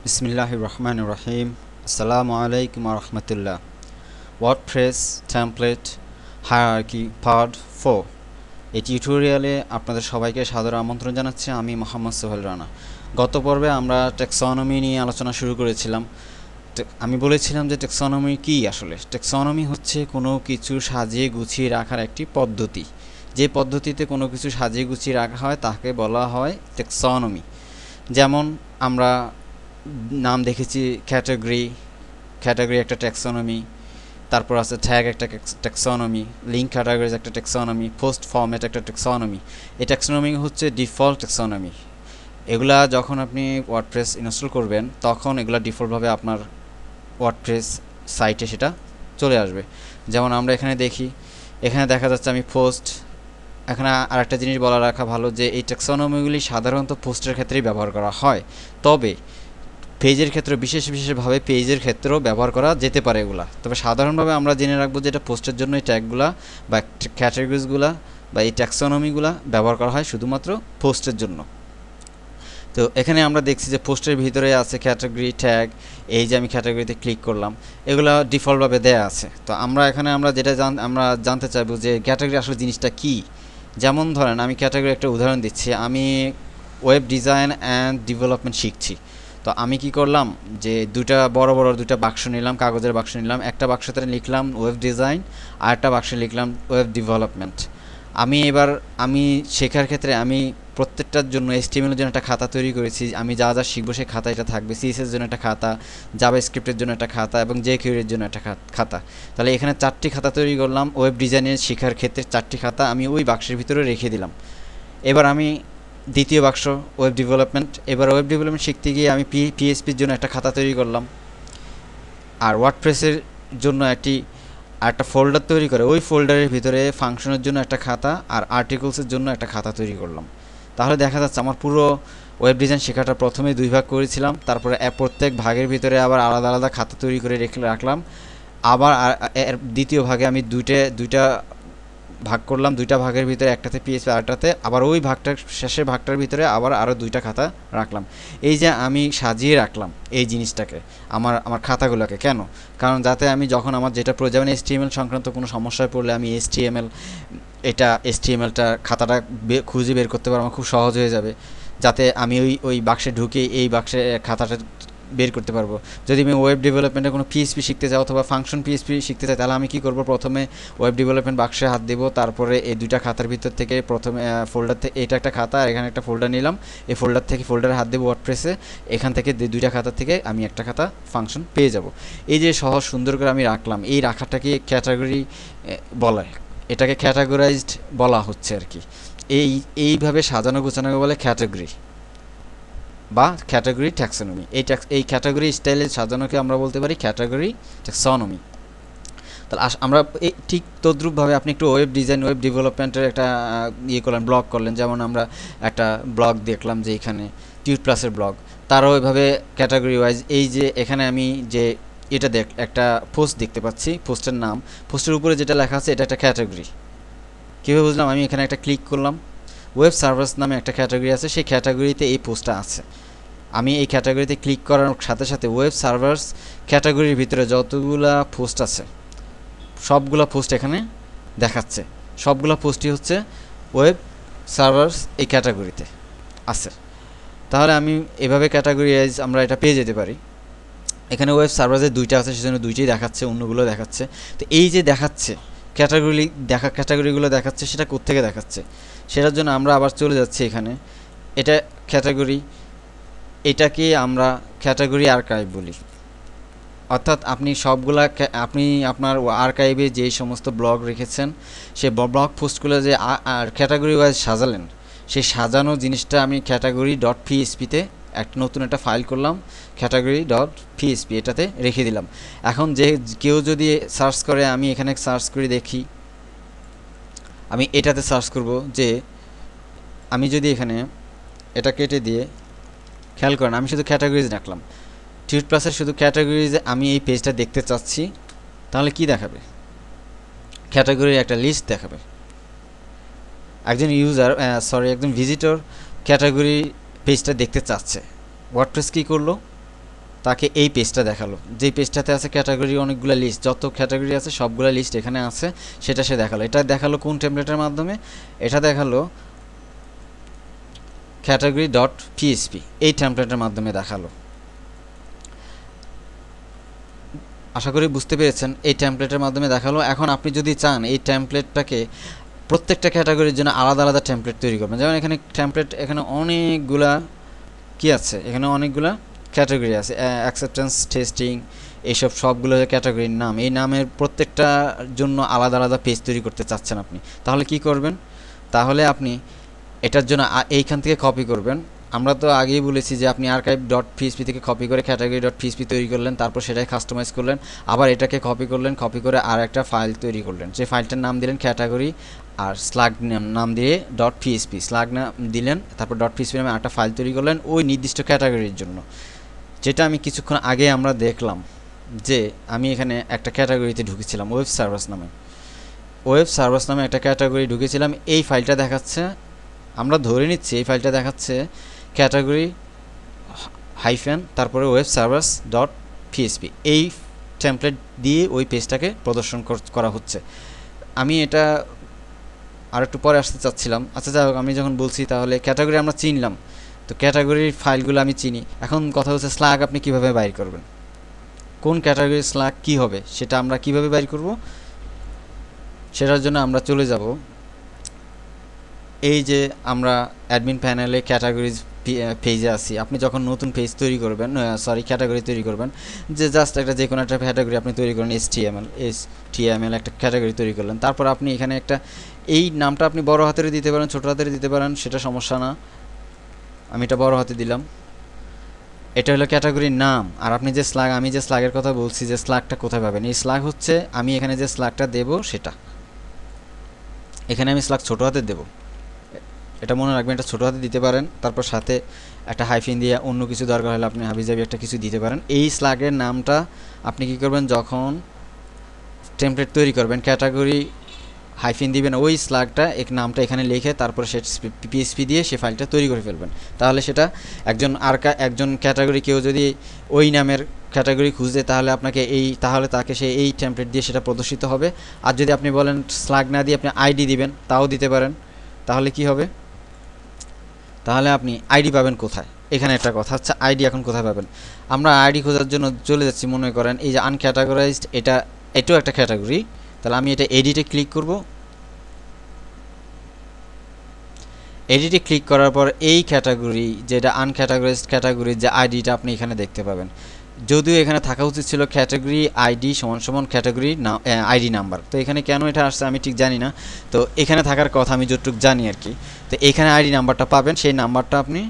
বিসমিল্লাহির রহমানির রহিম। আসসালামু আলাইকুম ওয়া রাহমাতুল্লাহ। ওয়ার্ডপ্রেস টেমপ্লেট হায়ারার্কি পার্ট 4 এই টিউটোরিয়ালে আপনাদের সবাইকে সাদর আমন্ত্রণ জানাচ্ছি। আমি মোহাম্মদ সোহেল রানা। গত পর্বে আমরা টেক্সোনমি নিয়ে আলোচনা শুরু করেছিলাম। আমি বলেছিলাম যে টেক্সোনমি কী আসলে। টেক্সোনমি হচ্ছে কোনো কিছু সাজিয়ে গুছিয়ে রাখার একটি পদ্ধতি। যে পদ্ধতিতে কোনো কিছু সাজিয়ে গুছিয়ে রাখা হয় তাকে বলা হয় টেক্সোনমি। যেমন আমরা নাম দেখেছি ক্যাটাগরি একটা ট্যাক্সোনমি, তারপর আছে ট্যাগ একটা ট্যাক্সোনমি, লিঙ্ক ক্যাটাগরিজ একটা ট্যাক্সোনমি, পোস্ট ফরম্যাট একটা ট্যাক্সোনমি। এই ট্যাক্সোনমি হচ্ছে ডিফল্ট ট্যাক্সোনমি। এগুলা যখন আপনি ওয়ার্ডপ্রেস ইনস্টল করবেন তখন এগুলা ডিফল্টভাবে আপনার ওয়ার্ডপ্রেস সাইটে সেটা চলে আসবে। যেমন আমরা এখানে দেখি, এখানে দেখা যাচ্ছে আমি পোস্ট। এখানে আরেকটা জিনিস বলা রাখা ভালো যে এই ট্যাক্সোনমিগুলি সাধারণত পোস্টের ক্ষেত্রেই ব্যবহার করা হয়, তবে পেজের ক্ষেত্রে বিশেষভাবে পেজের ক্ষেত্রেও ব্যবহার করা যেতে পারে এগুলা। তবে সাধারণভাবে আমরা জেনে রাখবো যে এটা পোস্টের জন্য এই ট্যাগগুলা বা ক্যাটাগরিজগুলা বা এই ট্যাক্সোনমিগুলা ব্যবহার করা হয় শুধুমাত্র পোস্টের জন্য। তো এখানে আমরা দেখছি যে পোস্টের ভিতরে আছে ক্যাটাগরি ট্যাগ। এই যে আমি ক্যাটাগরিতে ক্লিক করলাম, এগুলো ডিফল্টভাবে দেয়া আছে। তো আমরা যেটা আমরা জানতে চাইবো যে ক্যাটাগরি আসলে জিনিসটা কী। যেমন ধরেন আমি ক্যাটাগরি একটা উদাহরণ দিচ্ছি, আমি ওয়েব ডিজাইন অ্যান্ড ডেভেলপমেন্ট শিখছি। তো আমি কি করলাম যে বড় দুটা বাক্স নিলাম, কাগজের বাক্স নিলাম। একটা বাক্সতে লিখলাম ওয়েব ডিজাইন, আর একটা বাক্সে লিখলাম ওয়েব ডেভেলপমেন্ট। আমি শেখার ক্ষেত্রে আমি প্রত্যেকটার জন্য HTML এর জন্য একটা খাতা তৈরি করেছি। আমি যা যা শিখবো সেই খাতা এটা থাকবে। CSS এর জন্য একটা খাতা, জাভাস্ক্রিপ্টের জন্য একটা খাতা এবং jQuery এর জন্য একটা খাতা। তাহলে এখানে 4টি খাতা তৈরি করলাম। ওয়েব ডিজাইনের শেখার ক্ষেত্রে 4টি খাতা আমি ওই বাক্সের ভিতরে রেখে দিলাম। এবার আমি দ্বিতীয় বাক্স ওয়েব ডেভেলপমেন্ট। এবার ওয়েব ডেভেলপমেন্ট শিখতে গিয়ে আমি PHPর জন্য একটা খাতা তৈরি করলাম, আর ওয়ার্ডপ্রেসের জন্য একটা ফোল্ডার তৈরি করে ওই ফোল্ডারের ভিতরে ফাংশনের জন্য একটা খাতা আর আর্টিকেলসের জন্য একটা খাতা তৈরি করলাম। তাহলে দেখা যাচ্ছে আমার পুরো ওয়েব ডিজাইন শেখাটা প্রথমে 2 ভাগ করেছিলাম, তারপরে প্রত্যেক ভাগের ভিতরে আবার আলাদা আলাদা খাতা তৈরি করে রাখলাম। আবার এর দ্বিতীয় ভাগে আমি দুইটা ভাগ করলাম। 2টা ভাগের ভিতরে একটাতে PHP আরেকটাতে, আবার ওই শেষের ভাগটার ভিতরে আবার আরও 2টা খাতা রাখলাম। এই যে আমি সাজিয়ে রাখলাম এই জিনিসটাকে, আমার খাতাগুলোকে কেন? কারণ যাতে আমি যখন আমার যেটা প্রয়োজন HTML সংক্রান্ত কোনো সমস্যায় পড়লে আমি HTMLটা খাতাটা খুঁজে বের করতে পারবো, আমার খুব সহজ হয়ে যাবে। যাতে আমি ওই বাক্সে ঢুকে এই বাক্সে খাতাটা বের করতে পারবো। যদি আমি ওয়েব ডেভেলপমেন্টে কোনো PHP শিখতে চাই অথবা ফাংশন PHP শিখতে চাই, তাহলে আমি কি করব? প্রথমে ওয়েব ডেভেলপমেন্ট বাক্সে হাত দেব, তারপরে এই 2টা খাতার ভিতর থেকে প্রথমে ফোল্ডার থেকে এটা একটা খাতা আর এখানে একটা ফোল্ডার নিলাম। এই ফোল্ডারে হাত দেবো ওয়ার্ডপ্রেসে, এখান থেকে 2টা খাতা থেকে আমি একটা খাতা ফাংশন পেয়ে যাব। এই যে সহজ সুন্দর করে আমি রাখলাম, এই রাখাটাকে ক্যাটাগরি বলে, এটাকে ক্যাটাগরাইজড বলা হচ্ছে আর কি। এইভাবে সাজানো গোছানোকে বলে ক্যাটাগরি বা ক্যাটাগরি ট্যাক্সোনমি। এই ক্যাটাগরি স্টাইলে সাজানোকে আমরা বলতে পারি ক্যাটাগরি ট্যাক্সোনমি। তাহলে আমরা ঠিক তদ্রূপভাবে আপনি একটু ওয়েব ডিজাইন ওয়েব ডেভেলপমেন্টের একটা করলেন, ব্লগ করলেন। যেমন আমরা একটা ব্লগ দেখলাম যে এখানে টিউট+এর ব্লগ, তারও এভাবে ক্যাটাগরি ওয়াইজ। এই যে এখানে আমি যে একটা পোস্ট দেখতে পাচ্ছি, পোস্টের উপরে যেটা লেখা আছে এটা একটা ক্যাটাগরি। কীভাবে বুঝলাম? আমি এখানে একটা ক্লিক করলাম, ওয়েব সার্ভার্স নামে একটা ক্যাটাগরি আছে, সেই ক্যাটাগরিতে এই পোস্টটা আছে। আমি এই ক্যাটাগরিতে ক্লিক করার সাথে সাথে ওয়েব সার্ভার্স ক্যাটাগরির ভিতরে যতগুলা পোস্ট আছে সবগুলা পোস্ট এখানে দেখাচ্ছে। সবগুলা পোস্টই হচ্ছে ওয়েব সার্ভার্স এই ক্যাটাগরিতে আছে। তাহলে আমি এভাবে ক্যাটাগরি ওয়াইজ আমরা এটা পেয়ে যেতে পারি। এখানে ওয়েব সার্ভার্সে 2টা আছে, সেজন্য 2টিই দেখাচ্ছে, অন্যগুলো দেখাচ্ছে। তো এই যে দেখাচ্ছে ক্যাটাগরিগুলো দেখাচ্ছে, সেটা কোত্থেকে দেখাচ্ছে? সেটার জন্য আমরা আবার চলে যাচ্ছি এখানে। এটা ক্যাটাগরি, এটাকে আমরা ক্যাটাগরি আর্কাইভ বলি। অর্থাৎ আপনি আপনার আর্কাইভে যে সমস্ত ব্লগ রেখেছেন, সেই ব্লগ পোস্টগুলো যে ক্যাটাগরি ওয়াইজ সাজালেন, সেই সাজানো জিনিসটা আমি category.phpতে নতুন একটা ফাইল করলাম, category.php, এটাতে রেখে দিলাম। এখন যে কেউ যদি সার্চ করে, আমি এখানে সার্চ করে দেখি, আমি এটাতে সার্চ করব যে আমি যদি এখানে এটা কেটে দিয়ে, খেয়াল করেন আমি শুধু ক্যাটাগরিজ রাখলাম, টিউট+এর শুধু ক্যাটাগরিজে আমি এই পেজটা দেখতে চাচ্ছি, তাহলে কি দেখাবে? ক্যাটাগরির একটা লিস্ট দেখাবে। একজন ভিজিটর ক্যাটাগরি পেজটা দেখতে চাচ্ছে। ওয়ার্ডপ্রেস কী করলো? তাকে এই পেজটা দেখালো, যেই পেজটাতে আছে ক্যাটাগরি অনেকগুলো লিস্ট, যত ক্যাটাগরি আছে সবগুলো লিস্ট এখানে আছে, সেটা সে দেখালো। এটা দেখালো কোন টেমপ্লেটের মাধ্যমে? এটা দেখালো ক্যাটাগরি ডট পিএসপি, এই টেমপ্লেটের মাধ্যমে দেখালো। আশা করি বুঝতে পেরেছেন, এই টেমপ্লেটের মাধ্যমে দেখালো। এখন আপনি যদি চান এই টেমপ্লেটটাকে প্রত্যেকটা ক্যাটাগরির জন্য আলাদা আলাদা টেমপ্লেট তৈরি করবেন, যেমন এখানে টেমপ্লেট, এখানে অনেকগুলা কি আছে, এখানে অনেকগুলা ক্যাটাগরি আছে, অ্যাকসেপ্টেন্স টেস্টিং, এইসব সবগুলো ক্যাটাগরির নাম, এই নামের প্রত্যেকটার জন্য আলাদা আলাদা পেজ তৈরি করতে চাচ্ছেন আপনি, তাহলে কি করবেন? তাহলে আপনি এটার জন্য এইখান থেকে কপি করবেন। আমরা তো আগেই বলেছি যে আপনি আর্কাইভ ডট পিএসপি থেকে কপি করে ক্যাটাগরি ডট পিএসপি তৈরি করলেন, তারপর সেটাই কাস্টমাইজ করলেন, আবার এটাকে কপি করলেন, কপি করে আর একটা ফাইল তৈরি করলেন, যে ফাইলটার নাম দিলেন ক্যাটাগরি, আর স্লাগ নাম দিয়ে ডট পিএসপি, স্লাগ নাম দিলেন, তারপর ডট পিএসপি নামে একটা ফাইল তৈরি করলেন ওই নির্দিষ্ট ক্যাটাগরির জন্য। যেটা আমি কিছুক্ষণ আগে আমরা দেখলাম যে আমি এখানে একটা ক্যাটাগরিতে ঢুকেছিলাম, ওয়েব সার্ভাস নামে, ওয়েব সার্ভাস নামে একটা ক্যাটাগরি ঢুকেছিলাম, এই ফাইলটা দেখাচ্ছে, আমরা ধরে নিচ্ছি এই ফাইলটা দেখাচ্ছে ক্যাটাগরি হাইফেন তারপরে ওয়েব সার্ভাস ডট পিএসপি, এই টেমপ্লেট দিয়ে ওই পেজটাকে প্রদর্শন করা হচ্ছে। আমি এটা আর একটু পরে আসতে চাচ্ছিলাম। আচ্ছা যাই হোক, আমি যখন বলছি তাহলে ক্যাটাগরি আমরা চিনলাম, তো ক্যাটাগরির ফাইলগুলো আমি চিনি। এখন কথা হচ্ছে স্লাগ আপনি কিভাবে বাইর করবেন, কোন ক্যাটাগরির স্লাগ কী হবে সেটা আমরা কিভাবে বাইর করব, সেটার জন্য আমরা চলে যাব এই যে আমরা অ্যাডমিন প্যানেলে ক্যাটাগরিজ পেজে আসি। আপনি যখন নতুন পেজ তৈরি করবেন, ক্যাটাগরি তৈরি করবেন, যে জাস্ট একটা যে কোনো একটা ক্যাটাগরি আপনি তৈরি করেন, এসটিএমএল একটা ক্যাটাগরি তৈরি করলেন, তারপর আপনি এখানে একটা এই নামটা আপনি বড় হাতের দিতে পারেন, ছোট হাতের দিতে পারেন, সেটা সমস্যা না। আমি এটা বড় হাতে দিলাম। এটা হলো ক্যাটাগরির নাম। আর আপনি যে স্লাগ, আমি যে স্লাগের কথা বলছি, যে স্লাগটা কোথায় পাবেন, এই স্লাগ হচ্ছে আমি এখানে যে স্লাগটা দেব সেটা, এখানে আমি স্লাগ ছোট হাতে দেব, এটা মনে রাখবেন, এটা ছোট হাতে দিতে পারেন, তারপর সাথে একটা হাইফিন দিয়ে অন্য কিছু দরকার হলে আপনি হাবিজাবি একটা কিছু দিতে পারেন। এই স্লাগের নামটা আপনি কি করবেন, যখন টেমপ্লেট তৈরি করবেন ক্যাটাগরি হাইফিন দিবেন, ওই স্লাগটা এক নামটা এখানে লিখে তারপরে সে পিএসপি দিয়ে সে ফাইলটা তৈরি করে ফেলবেন। তাহলে সেটা একজন ক্যাটাগরি কেউ যদি ওই নামের ক্যাটাগরি খুঁজে, তাহলে আপনাকে তাহলে তাকে সে এই টেমপ্লেট দিয়ে সেটা প্রদর্শিত হবে। আর যদি আপনি বলেন স্লাগ না দিয়ে আপনি আইডি দিবেন, তাও দিতে পারেন। তাহলে কি হবে, তাহলে আপনি আইডি পাবেন কোথায়? এখানে একটা কথা হচ্ছে আইডি এখন কোথায় পাবেন। আমরা আইডি খোঁজার জন্য চলে যাচ্ছি, মনে করেন এই যে আনক্যাটাগরাইজড, এটাও একটা ক্যাটাগরি। তাহলে আমি এটা এডিটে ক্লিক করব। এডিটে ক্লিক করার পর এই ক্যাটাগরি, যেটা আনক্যাটাগরাইজড ক্যাটাগরির যে আইডিটা আপনি এখানে দেখতে পাবেন। যদিও এখানে থাকা উচিত ছিল ক্যাটাগরি আইডি সমান ক্যাটাগরি আইডি নাম্বার, তো এখানে কেন এটা আসছে আমি ঠিক জানি না। তো এখানে থাকার কথা আমি যতটুকু জানি আর কি। তো এখানে আইডি নাম্বারটা পাবেন, সেই নাম্বারটা আপনি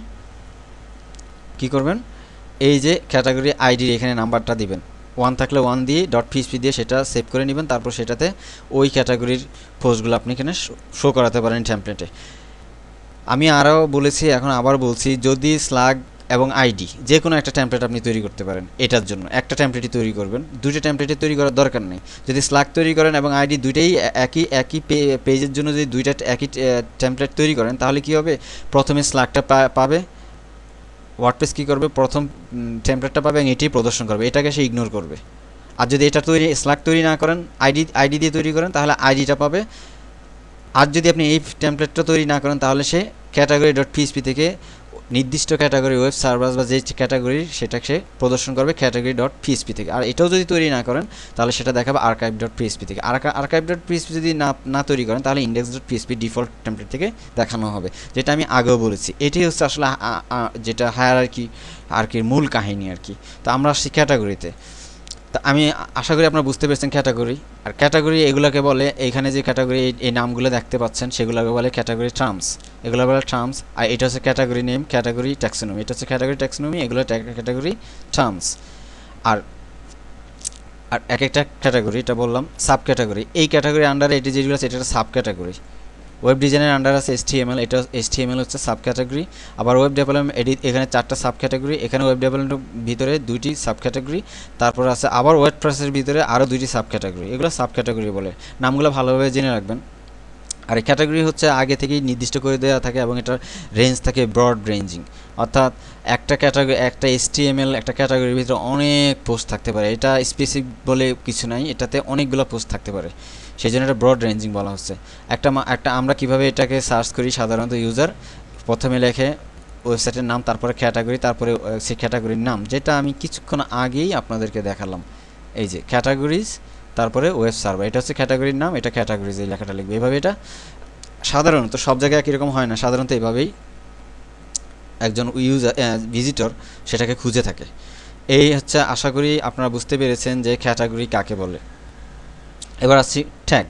কি করবেন, এই যে ক্যাটাগরি আইডির এখানে নাম্বারটা দিবেন, 1 থাকলে 1 দিয়ে ডট পিএসপি দিয়ে সেটা সেভ করে নেবেন। তারপর সেটাতে ওই ক্যাটাগরির পোস্টগুলো আপনি এখানে শো করাতে পারেন টেমপ্লেটে। আমি আরও বলেছি, এখন আবার বলছি, যদি স্লাগ এবং আইডি যে কোনো একটা টেমপ্লেট আপনি তৈরি করতে পারেন, এটার জন্য একটা টেমপ্লেটই তৈরি করবেন, দুটো টেমপ্লেটে তৈরি করার দরকার নেই। যদি স্লাগ তৈরি করেন এবং আইডি দুইটাই একই পেজের জন্য যদি দুইটা একই টেমপ্লেট তৈরি করেন, তাহলে কি হবে, প্রথমে স্লাগটা পাবে, ওয়ার্ডপ্রেস কী করবে, প্রথম টেমপ্লেটটা পাবে এবং এটাই প্রদর্শন করবে, এটাকে সে ইগনোর করবে। আর যদি এটা স্লাগ তৈরি না করেন, আইডি দিয়ে তৈরি করেন, তাহলে আইডিটা পাবে। আর যদি আপনি এই টেমপ্লেটটা তৈরি না করেন, তাহলে সে ক্যাটাগরি ডট পিএসপি থেকে নির্দিষ্ট ক্যাটাগরি ওয়েব সার্ভার বা যে ক্যাটাগরি সেটাকে সে প্রদর্শন করবে ক্যাটাগরি ডট পিএসপি থেকে। আর এটাও যদি তৈরি না করেন, তাহলে সেটা দেখাবে আর্কাইভ ডট পিএসপি থেকে। আর্কাইভ ডট পিএসপি যদি না তৈরি করেন, তাহলে index dot PSP default template থেকে দেখানো হবে, যেটা আমি আগেও বলেছি। এটাই হচ্ছে আসলে যেটা হায়ারার্কির মূল কাহিনী আর কি। তো আমরা আসছি ক্যাটাগরিতে। তা আমি আশা করি আপনারা বুঝতে পেরেছেন ক্যাটাগরি। আর ক্যাটাগরি এগুলোকে বলে, এইখানে যে ক্যাটাগরি এই নামগুলো দেখতে পাচ্ছেন সেগুলোকে বলে ক্যাটাগরি টার্মস, এগুলো বলে টার্মস। আর এটা হচ্ছে ক্যাটাগরি নেম, ক্যাটাগরি ট্যাক্সোনমি, এটা হচ্ছে ক্যাটাগরি ট্যাক্সোনমি, এগুলো ক্যাটাগরি টার্মস। আর আর এক একটা ক্যাটাগরি, এটা বললাম সাব ক্যাটাগরি, এই ক্যাটাগরি আন্ডারে এটি যেগুলো আছে এটা সাব ক্যাটাগরি। ওয়েব ডিজাইনের আন্ডার আছে এসটিএমএল, এটা এসটিএমএল হচ্ছে সাব ক্যাটাগরি। আবার ওয়েব ডেভেলপমেন্ট এখানে 4টা সাব ক্যাটাগরি, এখানে ওয়েব ডেভেলপমেন্টের ভিতরে 2টি সাব ক্যাটাগরি, তারপর আছে আবার ওয়ার্ডপ্রেসের ভিতরে আরও 2টি সাব ক্যাটাগরি, এগুলো সাব ক্যাটাগরি বলে। নামগুলো ভালোভাবে জেনে রাখবেন। আর এই ক্যাটাগরি হচ্ছে আগে থেকেই নির্দিষ্ট করে দেওয়া থাকে এবং এটার রেঞ্জ থাকে ব্রড রেঞ্জিং, অর্থাৎ একটা ক্যাটাগরি একটা HTML একটা ক্যাটাগরির ভিতরে অনেক পোস্ট থাকতে পারে, এটা স্পেসিফিক বলে কিছু নাই, এটাতে অনেকগুলো পোস্ট থাকতে পারে, সেই জন্য এটা ব্রড রেঞ্জিং বলা হচ্ছে। একটা আমরা কিভাবে এটাকে সার্চ করি, সাধারণত ইউজার প্রথমে লেখে ওয়েবসাইটের নাম, তারপরে ক্যাটাগরি, তারপরে সেই ক্যাটাগরির নাম, যেটা আমি কিছুক্ষণ আগেই আপনাদেরকে দেখালাম, এই যে ক্যাটাগরিজ তারপরে ওয়েব সার্ভার, এটা হচ্ছে ক্যাটাগরির নাম, এটা ক্যাটাগরিজ, এই লেখাটা লিখবে এভাবে। এটা সাধারণত সব জায়গায় একই রকম হয় না, সাধারণত এভাবেই একজন ভিজিটর সেটাকে খুঁজে থাকে। এই হচ্ছে, আশা করি আপনারা বুঝতে পেরেছেন যে ক্যাটাগরি কাকে বলে। এবার আসছি ট্যাগ।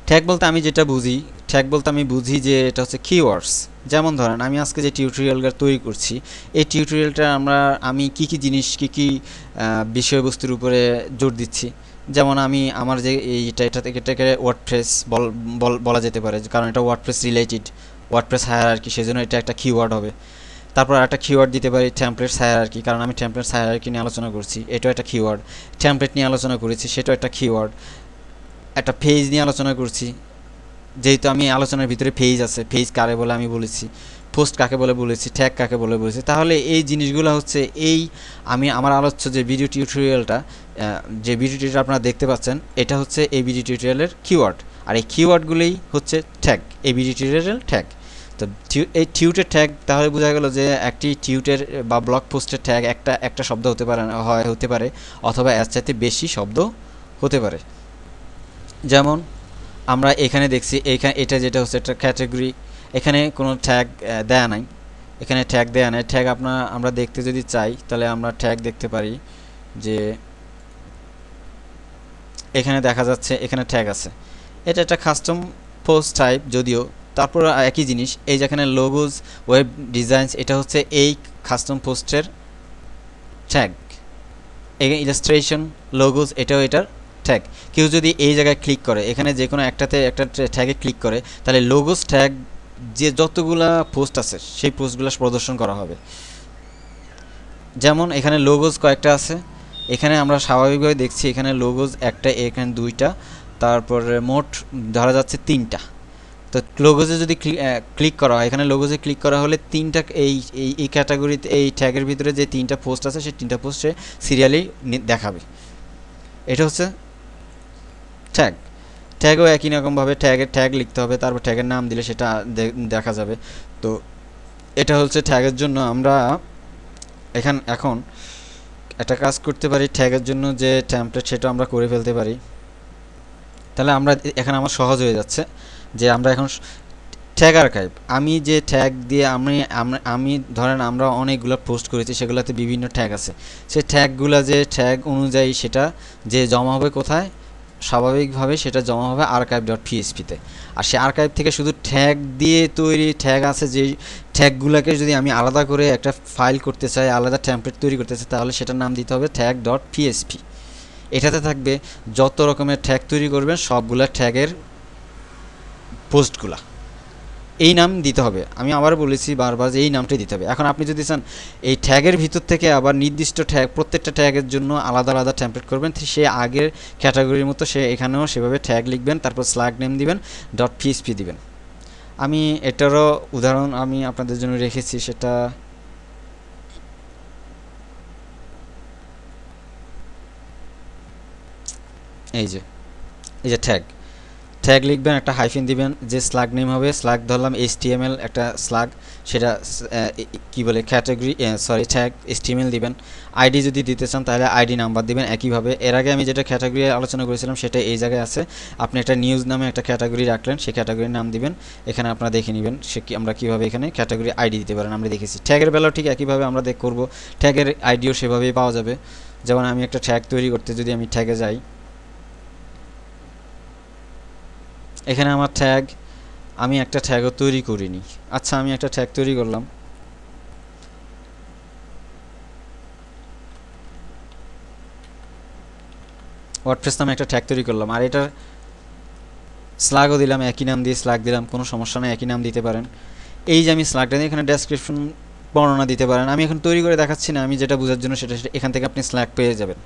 ট্যাগ বলতে আমি যেটা বুঝি, ট্যাগ বলতে আমি বুঝি যে এটা হচ্ছে কিওয়ার্ডস। যেমন ধরেন আমি আজকে যে টিউটোরিয়ালটা তৈরি করছি, এই টিউটোরিয়ালটা আমি কি কি জিনিস, কি কি বিষয়বস্তুর উপরে জোর দিচ্ছি। যেমন আমি আমার যে এটাকে ওয়ার্ডপ্রেস বলা যেতে পারে, কারণ এটা ওয়ার্ডপ্রেস রিলেটেড, ওয়ার্ডপ্রেস হায়ারার্কি, সেজন্য এটা একটা কিওয়ার্ড হবে। তারপর একটা কিওয়ার্ড দিতে পারি টেমপ্লেটস হায়ারার্কি, কারণ আমি টেমপ্লেটস হায়ারার্কি নিয়ে আলোচনা করছি, এটাও একটা কিওয়ার্ড। টেমপ্লেট নিয়ে আলোচনা করেছি, সেটাও একটা কিওয়ার্ড। একটা পেজ নিয়ে আলোচনা করছি, যেহেতু আমি আলোচনার ভিতরে পেজ আছে, পেজ কারে বলে আমি বলেছি, পোস্ট কাকে বলে বলেছি, ট্যাগ কাকে বলে বলেছি। তাহলে এই জিনিসগুলো হচ্ছে আমি আমার আলোচ্য যে ভিডিও টিউটোরিয়ালটা, যে ভিডিও টিউটোরিয়াল আপনারা দেখতে পাচ্ছেন, এটা হচ্ছে এই ভিডিও টিউটোরিয়ালের কিওয়ার্ড, আর এই কিওয়ার্ডগুলোই হচ্ছে ট্যাগ, এই ভিডিও টিউটোরিয়াল ট্যাগ। তো এই টিউটের ট্যাগ, তাহলে বোঝা গেল যে একটি টিউটের বা ব্লগ পোস্টের ট্যাগ একটা শব্দ হতে পারে অথবা এর চাইতে বেশি শব্দ হতে পারে। যেমন আমরা এখানে দেখছি, এটা যেটা হচ্ছে একটা ক্যাটাগরি, এখানে কোনো ট্যাগ দেয়া নাই, এখানে ট্যাগ দেয়া নাই। ট্যাগ আমরা দেখতে যদি চাই, তাহলে আমরা ট্যাগ দেখতে পারি যে এখানে দেখা যাচ্ছে, এখানে ট্যাগ আছে। এটা একটা কাস্টম পোস্ট টাইপ যদিও, তারপর একই জিনিস। এই যেখানে লোগোজ, ওয়েব ডিজাইনস, এটা হচ্ছে এই কাস্টম পোস্টের ট্যাগ। এখানে ইলাস্ট্রেশন, লোগোজ, এটাও এটার ট্যাগ। কেউ যদি এই জায়গায় ক্লিক করে, এখানে যে কোনো একটা ট্যাগে ক্লিক করে, তাহলে লোগোস ট্যাগ যে যতগুলা পোস্ট আছে সেই পোস্টগুলো প্রদর্শন করা হবে। যেমন এখানে লোগোস কয়েকটা আছে, এখানে আমরা স্বাভাবিকভাবে দেখছি এখানে লোগোস একটা, এখানে দুইটা, তারপরে মোট ধরা যাচ্ছে তিনটা। তো লোগোজে যদি ক্লিক করা হয়, এখানে লোগোজে ক্লিক করা হলে তিনটা, এই ক্যাটাগরিতে এই ট্যাগের ভিতরে যে তিনটা পোস্ট আছে সেই তিনটা পোস্ট সে সিরিয়ালি দেখাবে। এটা হচ্ছে ট্যাগ। ট্যাগও একই রকমভাবে ট্যাগ লিখতে হবে, তারপর ট্যাগের নাম দিলে সেটা দেখা যাবে। তো এটা হচ্ছে ট্যাগের জন্য আমরা এখন একটা কাজ করতে পারি, ট্যাগের জন্য যে টেমপ্লেট সেটা আমরা করে ফেলতে পারি। তাহলে এখানে আমার সহজ হয়ে যাচ্ছে যে আমরা এখন ট্যাগ আর্কাইভ, আমি যে ট্যাগ দিয়ে আমি ধরেন আমরা অনেকগুলো পোস্ট করেছি, সেগুলোতে বিভিন্ন ট্যাগ আছে, সেই ট্যাগগুলো যে ট্যাগ অনুযায়ী সেটা যে জমা হবে কোথায়, স্বাভাবিকভাবে সেটা জমা হবে archive.php-তে। আর সেই আর্কাইভ থেকে শুধু ট্যাগ দিয়ে তৈরি ট্যাগ আছে, যেই ট্যাগগুলোকে যদি আমি আলাদা করে একটা ফাইল করতে চাই, আলাদা টেমপ্লেট তৈরি করতে চাই, তাহলে সেটার নাম দিতে হবে tag.php। এটাতে থাকবে যত রকমের ট্যাগ তৈরি করবেন সবগুলা ট্যাগের পোস্টগুলা, এই নাম দিতে হবে। আমি আবার বলেছি বারবার যে এই নামটাই দিতে হবে। এখন আপনি যদি চান এই ট্যাগের ভিতর থেকে আবার নির্দিষ্ট ট্যাগ, প্রত্যেকটা ট্যাগের জন্য আলাদা আলাদা টেমপ্লেট করবেন, সে আগের ক্যাটাগরির মতো সে এখানেও সেভাবে ট্যাগ লিখবেন, তারপর স্ল্যাগ নেম দিবেন, .php দিবেন। আমি এটারও উদাহরণ আমি আপনাদের জন্য রেখেছি, সেটা এই যে ট্যাগ লিখবেন, একটা হাইফেন দিবেন, যে স্ল্যাগ নেম হবে, স্ল্যাগ ধরলাম HTML একটা স্ল্যাগ, সেটা কি বলে ক্যাটাগরি ট্যাগ HTML দিবেন। আইডি যদি দিতে চান তাহলে আইডি নাম্বার দিবেন একইভাবে। এর আগে আমি যেটা ক্যাটাগরি আলোচনা করেছিলাম সেটা এই জায়গায় আছে। আপনি একটা নিউজ নামে একটা ক্যাটাগরি রাখলেন, সেই ক্যাটাগরির নাম দিবেন, এখানে আপনারা দেখে নেবেন আমরা কীভাবে এখানে ক্যাটাগরি আইডি দিতে পারেন, আমরা দেখেছি। ট্যাগের বেলাও ঠিক একইভাবে আমরা করব, ট্যাগের আইডিও সেভাবেই পাওয়া যাবে। যেমন আমি একটা ট্যাগ তৈরি করতে যদি আমি ট্যাগে যাই, এখানে আমার ট্যাগ, আমি একটা ট্যাগও তৈরি করিনি। আচ্ছা, আমি একটা ট্যাগ তৈরি করলাম, ওয়ার্ডপ্রেস নামে একটা ট্যাগ তৈরি করলাম, আর এটার স্ল্যাগও দিলাম, একই নাম দিয়ে স্ল্যাগ দিলাম, কোনো সমস্যা নেই, একই নাম দিতে পারেন। এই যে আমি স্ল্যাগটা দিই, এখানে ডেসক্রিপশন বর্ণনা দিতে পারেন। আমি এখন তৈরি করে দেখাচ্ছি না, আমি যেটা বোঝার জন্য সেটা এখান থেকে আপনি স্ল্যাগ পেয়ে যাবেন।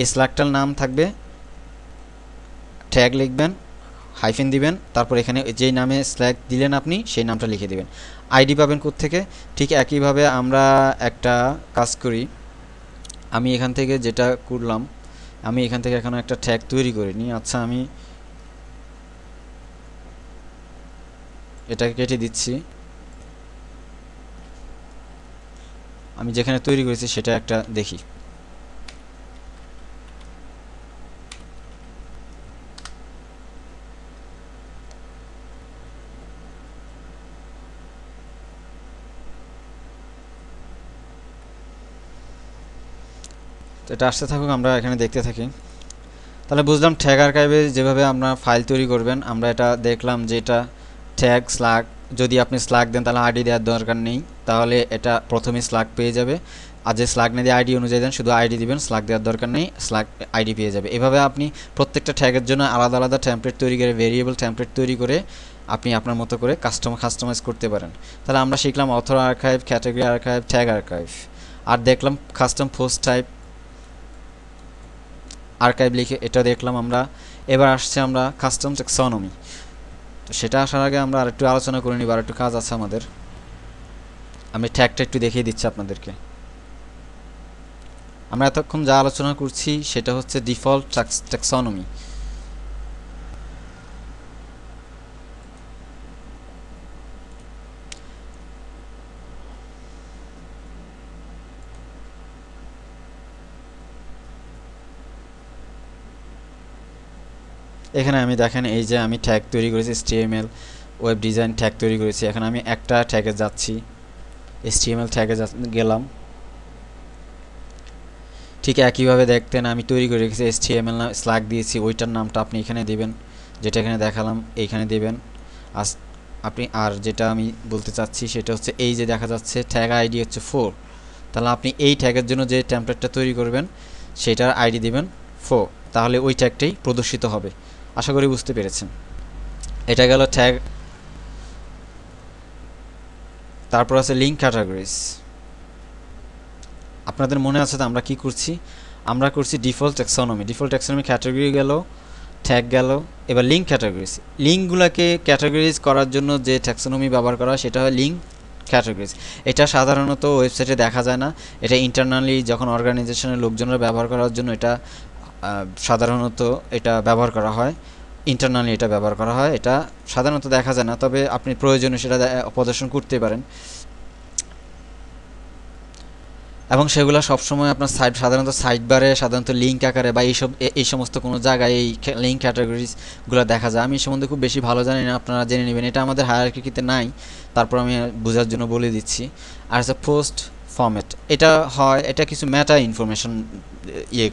এই স্ল্যাগটার নাম থাকবে, ট্যাগ লিখবেন, হাইফেন দিবেন, তারপর এখানে যেই নামে স্ল্যাগ দিলেন আপনি সেই নামটা লিখে দিবেন। আইডি পাবেন কোত্থেকে? ঠিক একইভাবে আমরা একটা কাজ করি, আমি এখান থেকে যেটা করলাম, আমি এখান থেকে এখন একটা ট্যাগ তৈরি করে নিই। আচ্ছা, আমি এটাকে কেটে দিচ্ছি, আমি যেখানে তৈরি করেছি সেটা একটা দেখি। তো এটা আসতে থাকুক, আমরা এখানে দেখতে থাকি। তাহলে বুঝলাম ট্যাগ আর্কাইভে যেভাবে আপনার ফাইল তৈরি করবেন, আমরা এটা দেখলাম যে এটা ট্যাগ স্ল্যাগ, যদি আপনি স্ল্যাগ দেন তাহলে আইডি দেওয়ার দরকার নেই, তাহলে এটা প্রথমেই স্ল্যাগ পেয়ে যাবে। আর যে স্ল্যাগ না দিয়ে আইডি অনুযায়ী দেন, শুধু আইডি দিবেন, স্ল্যাগ দেওয়ার দরকার নেই, স্ল্যাগ আইডি পেয়ে যাবে। এভাবে আপনি প্রত্যেকটা ট্যাগের জন্য আলাদা আলাদা টেমপ্লেট তৈরি করে, ভেরিয়েবল টেমপ্লেট তৈরি করে আপনি আপনার মতো করে কাস্টমাইজ করতে পারেন। তাহলে আমরা শিখলাম author archive, category archive, tag archive, আর দেখলাম কাস্টম পোস্ট টাইপ আর্কাইভ লিখে, এটা দেখলাম আমরা। এবার আসছে আমরা কাস্টম টেক্সোনমি। তো সেটা আসার আগে আমরা আরেকটু আলোচনা করে নিব, আরেকটু কাজ আছে আমাদের। আমি ট্যাগটা একটু দেখিয়ে দিচ্ছি আপনাদেরকে। আমরা এতক্ষণ যা আলোচনা করছি সেটা হচ্ছে ডিফল্ট টেক্সোনমি। এখানে আমি দেখেন, এই যে আমি ট্যাগ তৈরি করেছি, HTML ওয়েব ডিজাইন ট্যাগ তৈরি করেছি। এখন আমি একটা ট্যাগে যাচ্ছি, HTML ট্যাগে গেলাম। ঠিক একইভাবে দেখতেন আমি তৈরি করে রেখেছি, HTML নাম স্ল্যাগ দিয়েছি, ওইটার নামটা আপনি এখানে দিবেন, যেটা এখানে দেখালাম এইখানে দিবেন। আপনি আর যেটা আমি বলতে চাচ্ছি সেটা হচ্ছে, এই যে দেখা যাচ্ছে ট্যাগ আইডি হচ্ছে 4, তাহলে আপনি এই ট্যাগের জন্য যে টেমপ্লেটটা তৈরি করবেন সেটার আইডি দিবেন 4, তাহলে ওই ট্যাগটাই প্রদর্শিত হবে। আশা করি বুঝতে পেরেছেন। এটা গেল ট্যাগ। তারপর আছে লিঙ্ক ক্যাটাগরিজ। আপনাদের মনে আছে তো আমরা কি করছি? আমরা করছি ডিফল্ট টেক্সোনমি। ডিফল্ট টেক্সোনমি ক্যাটাগরি গেল, ট্যাগ গেল। এবার লিঙ্ক ক্যাটাগরিজ। লিঙ্কগুলোকে ক্যাটাগরিজ করার জন্য যে টেক্সোনমি ব্যবহার করা হয় সেটা হয় লিঙ্ক ক্যাটাগরিজ। এটা সাধারণত ওয়েবসাইটে দেখা যায় না, এটা ইন্টারনালি যখন অর্গানাইজেশনের লোকজনরা ব্যবহার করার জন্য এটা সাধারণত এটা ব্যবহার করা হয়, ইন্টারনালি এটা ব্যবহার করা হয়। এটা সাধারণত দেখা যায় না, তবে আপনি প্রয়োজনে সেটা প্রদর্শন করতে পারেন। এবং সেগুলো সবসময় আপনার সাধারণত সাইড বারে, সাধারণত লিঙ্ক আকারে বা এই সমস্ত কোনো জায়গায় এই লিঙ্ক ক্যাটাগরিজগুলো দেখা যায়। আমি এই সম্বন্ধে খুব বেশি ভালো জানি না, আপনারা জেনে নেবেন। এটা আমাদের হায়ারার্কিতে নাই, তারপর আমি বোঝার জন্য বলে দিচ্ছি। আর হচ্ছে পোস্ট ফরম্যাট। এটা হয়, এটা কিছু মেটা ইনফরমেশন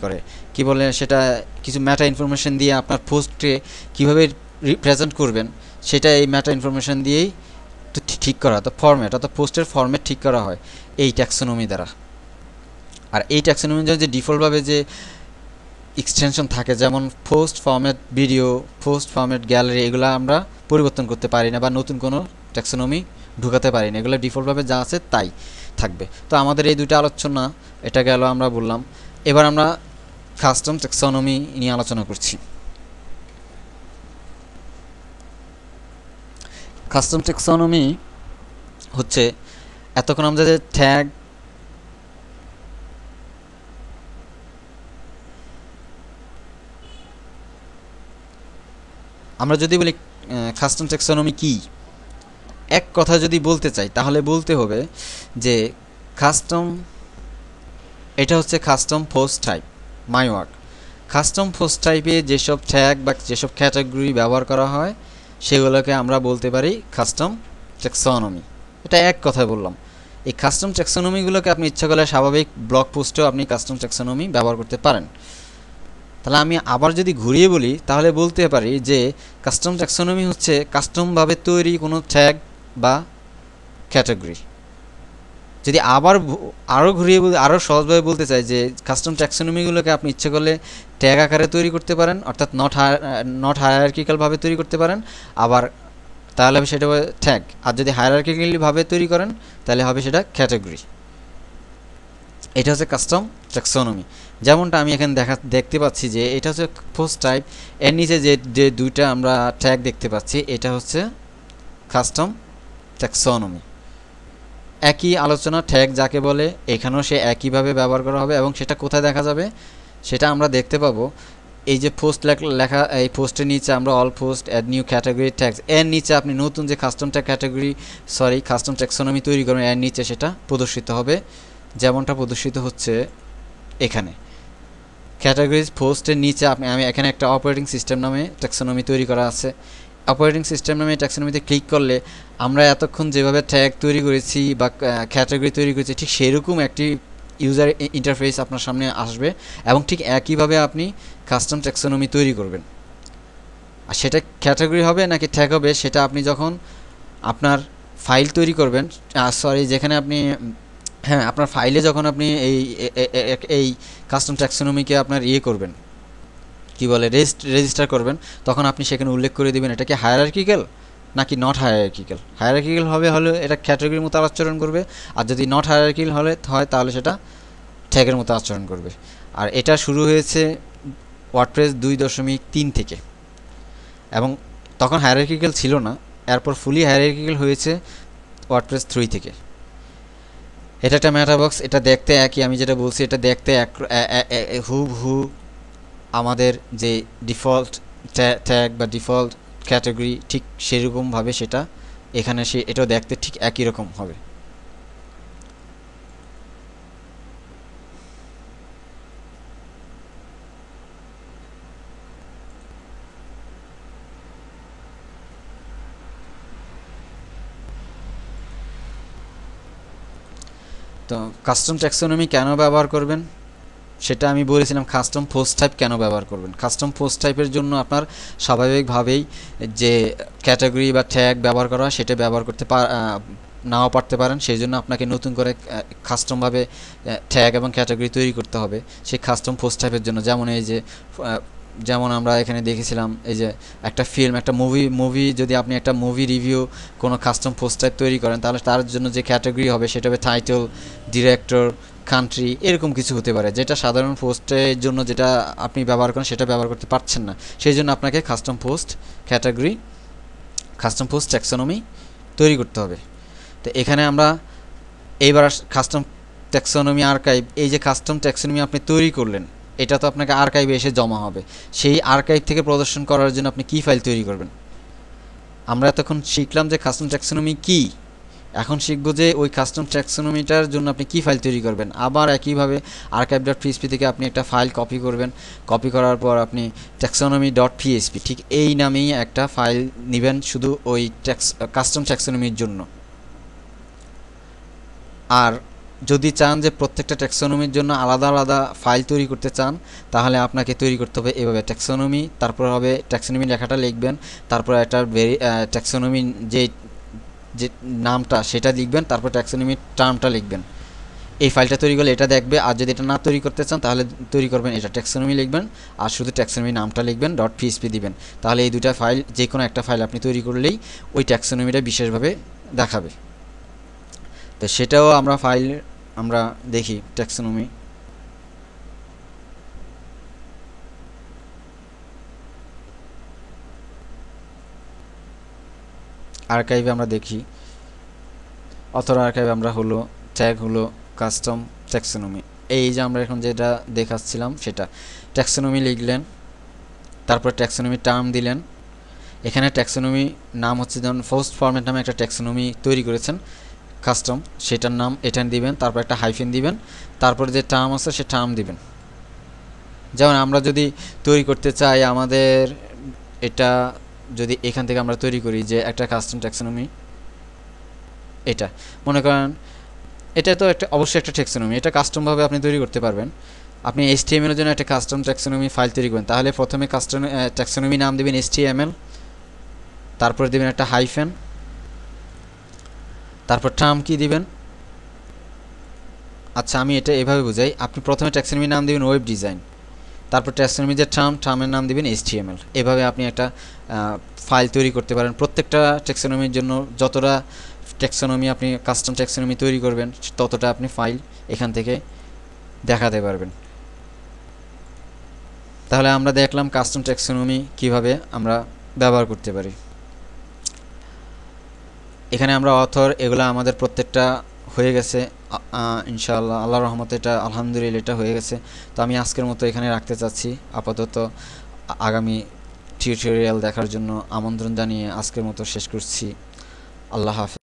করে, কি বলে সেটা, কিছু মেটা ইনফরমেশন দিয়ে আপনার পোস্টকে কীভাবে রিপ্রেজেন্ট করবেন সেটা এই মেটা ইনফরমেশন দিয়েই ঠিক করা, তো ফরম্যাট অর্থাৎ পোস্টের ফরম্যাট ঠিক করা হয় এই ট্যাক্সোনমি দ্বারা। আর এই ট্যাক্সোনমি যে ডিফল্টভাবে যে এক্সটেনশন থাকে, যেমন post format video, post format gallery, এগুলো আমরা পরিবর্তন করতে পারি না বা নতুন কোনো ট্যাক্সোনমি ঢুকাতে পারি না, এগুলো ডিফল্টভাবে যা আছে তাই থাকবে। তো আমাদের এই দুটো আলোচনা, এটা গেল আমরা বললাম। এবার আমরা কাস্টম ট্যাক্সোনমি নিয়ে আলোচনা করছি। কাস্টম ট্যাক্সোনমি হচ্ছে, এতক্ষণ আমরা যে ট্যাগ, আমরা যদি বলি কাস্টম ট্যাক্সোনমি কি, এক কথা যদি বলতে চাই তাহলে বলতে হবে যে কাস্টম, এটা হচ্ছে custom post type my work. Custom post টাইপে যেসব ট্যাগ বা যেসব ক্যাটাগরি ব্যবহার করা হয় সেগুলোকে আমরা বলতে পারি কাস্টম ট্যাক্সোনমি। এটা এক কথায় বললাম। এই কাস্টম ট্যাক্সোনমিগুলোকে আপনি ইচ্ছা করলে স্বাভাবিক ব্লগ পোস্টেও আপনি কাস্টম ট্যাক্সোনমি ব্যবহার করতে পারেন। তাহলে আমি আবার যদি ঘুরিয়ে বলি তাহলে বলতে পারি যে কাস্টম ট্যাক্সোনমি হচ্ছে কাস্টমভাবে তৈরি কোনো ট্যাগ বা ক্যাটাগরি। যদি আবার আরও ঘুরিয়ে আরও সহজভাবে বলতে চাই যে কাস্টম ট্যাক্সোনমিগুলোকে আপনি ইচ্ছে করলে ট্যাগ আকারে তৈরি করতে পারেন, অর্থাৎ নট হায়ারার্কিক্যালভাবে তৈরি করতে পারেন, আবার তাহলে হবে সেটা ট্যাগ। আর যদি হায়ারার্কিক্যালিভাবে তৈরি করেন তাহলে হবে সেটা ক্যাটাগরি। এটা হচ্ছে কাস্টম ট্যাক্সোনমি। যেমনটা আমি এখানে দেখতে পাচ্ছি যে এটা হচ্ছে পোস্ট টাইপ, এর নিচে যে দুইটা আমরা ট্যাগ দেখতে পাচ্ছি এটা হচ্ছে কাস্টম ট্যাক্সোনমি। একই আলোচনা ট্যাগ যাকে বলে এখানেও সে একইভাবে ব্যবহার করা হবে এবং সেটা কোথায় দেখা যাবে সেটা আমরা দেখতে পাবো। এই যে পোস্ট লেখা, এই পোস্টের নিচে আমরা all post add new category tags, এর নিচে আপনি নতুন যে custom tag category custom taxonomy তৈরি করবেন এর নিচে সেটা প্রদর্শিত হবে, যেমনটা প্রদর্শিত হচ্ছে এখানে। ক্যাটাগরিজ পোস্টের নিচে আমি এখানে একটা অপারেটিং সিস্টেম নামে ট্যাক্সোনমি তৈরি করা আছে। অপারেটিং সিস্টেম নামে ট্যাক্সোনমিতে ক্লিক করলে আমরা এতক্ষণ যেভাবে ট্যাগ তৈরি করেছি বা ক্যাটাগরি তৈরি করেছি ঠিক সেরকম একটি ইউজার ইন্টারফেস আপনার সামনে আসবে এবং ঠিক একইভাবে আপনি কাস্টম ট্যাক্সোনমি তৈরি করবেন। আর সেটা ক্যাটাগরি হবে নাকি ট্যাগ হবে সেটা আপনি যখন আপনার ফাইল তৈরি করবেন, যেখানে আপনি হ্যাঁ আপনার ফাইলে যখন আপনি এই কাস্টম ট্যাক্সোনমিকে আপনার করবেন, কি বলে রেজিস্টার করবেন, তখন আপনি সেখানে উল্লেখ করে দেবেন এটা কি হায়ারার্কিক্যাল নাকি নট হায়ারার্কিক্যাল। হায়ারার্কিক্যাল হলে এটা ক্যাটাগরির মতো আচরণ করবে, আর যদি নট হায়ারার্কিক্যাল হয় তাহলে সেটা ট্যাগের মতো আচরণ করবে। আর এটা শুরু হয়েছে ওয়ার্ডপ্রেস 2.3 থেকে, এবং তখন হায়ারার্কিক্যাল ছিল না, এরপর ফুলি হায়ারার্কিক্যাল হয়েছে ওয়ার্ডপ্রেস 3 থেকে। এটা একটা ম্যাটারবক্স, এটা দেখতে একই, আমি যেটা বলছি এটা দেখতে হুবহু আমাদের যে ডিফল্ট ট্যাগ বা ডিফল্ট ক্যাটাগরি ঠিক সেরকমভাবে সেটা এখানে এটাও দেখতে ঠিক একই রকম হবে। তো কাস্টম ট্যাক্সোনমি কেন ব্যবহার করবেন সেটা আমি বলেছিলাম। কাস্টম পোস্ট টাইপ কেন ব্যবহার করবেন, কাস্টম পোস্ট টাইপের জন্য আপনার স্বাভাবিকভাবেই যে ক্যাটাগরি বা ট্যাগ ব্যবহার করা হয় সেটা ব্যবহার করতে নাও পারতে পারেন, সেই জন্য আপনাকে নতুন করে কাস্টমভাবে ট্যাগ এবং ক্যাটাগরি তৈরি করতে হবে সেই কাস্টম পোস্ট টাইপের জন্য। যেমন এই যে যেমন আমরা এখানে দেখেছিলাম এই যে একটা ফিল্ম, একটা মুভি যদি আপনি একটা মুভি রিভিউ কোনো কাস্টম পোস্ট টাইপ তৈরি করেন তাহলে তার জন্য যে ক্যাটাগরি হবে সেটা হবে টাইটেল, ডিরেক্টর, কান্ট্রি, এরকম কিছু হতে পারে, যেটা সাধারণ পোস্টের জন্য যেটা আপনি ব্যবহার করেন সেটা ব্যবহার করতে পারছেন না। সেই জন্য আপনাকে custom post category, custom post taxonomy তৈরি করতে হবে। তো এখানে আমরা এইবার কাস্টম ট্যাক্সোনমি আর্কাইভ, এই যে কাস্টম ট্যাক্সোনমি আপনি তৈরি করলেন এটা তো আপনাকে আর্কাইভে এসে জমা হবে, সেই আর্কাইভ থেকে প্রদর্শন করার জন্য আপনি কি ফাইল তৈরি করবেন। আমরা এতক্ষণ শিখলাম যে কাস্টম ট্যাক্সোনমি কী, এখন শিখবো যে ওই কাস্টম ট্যাক্সোনমিটার জন্য আপনি কী ফাইল তৈরি করবেন। আবার একইভাবে archive.php থেকে আপনি একটা ফাইল কপি করবেন, কপি করার পর আপনি taxonomy.php ঠিক এই নামেই একটা ফাইল নেবেন শুধু ওই কাস্টম ট্যাক্সোনমির জন্য। আর যদি চান যে প্রত্যেকটা ট্যাক্সোনমির জন্য আলাদা আলাদা ফাইল তৈরি করতে চান তাহলে আপনাকে তৈরি করতে হবে এভাবে ট্যাক্সোনমি, তারপর হবে ট্যাক্সোনমি লেখাটা লিখবেন, তারপর একটা ট্যাক্সোনমি যে নামটা সেটা লিখবেন, তারপর ট্যাক্সোনমি টার্মটা লিখবেন। এই ফাইলটা তৈরি করলে এটা দেখবে, আর যদি এটা না তৈরি করতে চান তাহলে তৈরি করবেন এটা ট্যাক্সোনমি লিখবেন আর শুধু ট্যাক্সোনমি নামটা লিখবেন, .php দিবেন। তাহলে এই দুটা ফাইল যে কোনো একটা ফাইল আপনি তৈরি করলেই ওই ট্যাক্সোনমিটা বিশেষভাবে দেখাবে। তো সেটাও আমরা দেখি ট্যাক্সোনমি। আর্কাইভে আমরা দেখি, অথর আর্কাইভ আমরা হলো ট্যাগ হলো কাস্টম ট্যাক্সোনমি। এই যে আমরা এখন যেটা দেখাচ্ছিলাম সেটা ট্যাক্সোনমি লিখলেন, তারপর ট্যাক্সোনমি টার্ম দিলেন। এখানে ট্যাক্সোনমি নাম হচ্ছে যেমন ফার্স্ট ফরম্যাট নামে একটা ট্যাক্সোনমি তৈরি করেছেন কাস্টম, সেটার নাম এটা দিবেন, তারপর একটা হাইফেন দিবেন, তারপর যে টার্ম আছে সে টার্ম দিবেন। যেমন আমরা যদি তৈরি করতে চাই আমাদের এটা যদি এখান থেকে আমরা তৈরি করি যে একটা কাস্টম ট্যাক্সোনমি, এটা মনে করেন এটা তো অবশ্যই একটা ট্যাক্সোনমি, এটা কাস্টমভাবে আপনি তৈরি করতে পারবেন। আপনি HTML এর জন্য একটা কাস্টম ট্যাক্সোনমি ফাইল তৈরি করবেন, তাহলে প্রথমে কাস্টম ট্যাক্সোনমি নাম দিবেন HTML, তারপর দিবেন একটা হাইফেন, তারপর টার্ম কি দিবেন। আচ্ছা আমি এটা এভাবে বুঝাই, আপনি প্রথমে ট্যাক্সোনমি নাম দিবেন ওয়েব ডিজাইন, তারপর ট্যাক্সোনমি যে টার্মের নাম দিবেন HTML। এভাবে আপনি একটা ফাইল তৈরি করতে পারেন। প্রত্যেকটা ট্যাক্সোনমির জন্য যতটা ট্যাক্সোনমি আপনি কাস্টম ট্যাক্সোনমি তৈরি করবেন ততটা আপনি ফাইল এখান থেকে দেখাতে পারবেন। তাহলে আমরা দেখলাম কাস্টম ট্যাক্সোনমি কিভাবে আমরা ব্যবহার করতে পারি। এখানে আমরা অথর এগুলো আমাদের প্রত্যেকটা হয়ে গেছে ইনশাআল্লাহ, আল্লাহর রহমতে এটা আলহামদুলিল্লাহ এটা হয়ে গেছে। তো আমি আজকের মতো এখানে রাখতে চাচ্ছি আপাতত। আগামী টিউটোরিয়াল দেখার জন্য আমন্ত্রণ জানিয়ে আজকের মতো শেষ করছি। আল্লাহ হাফেজ।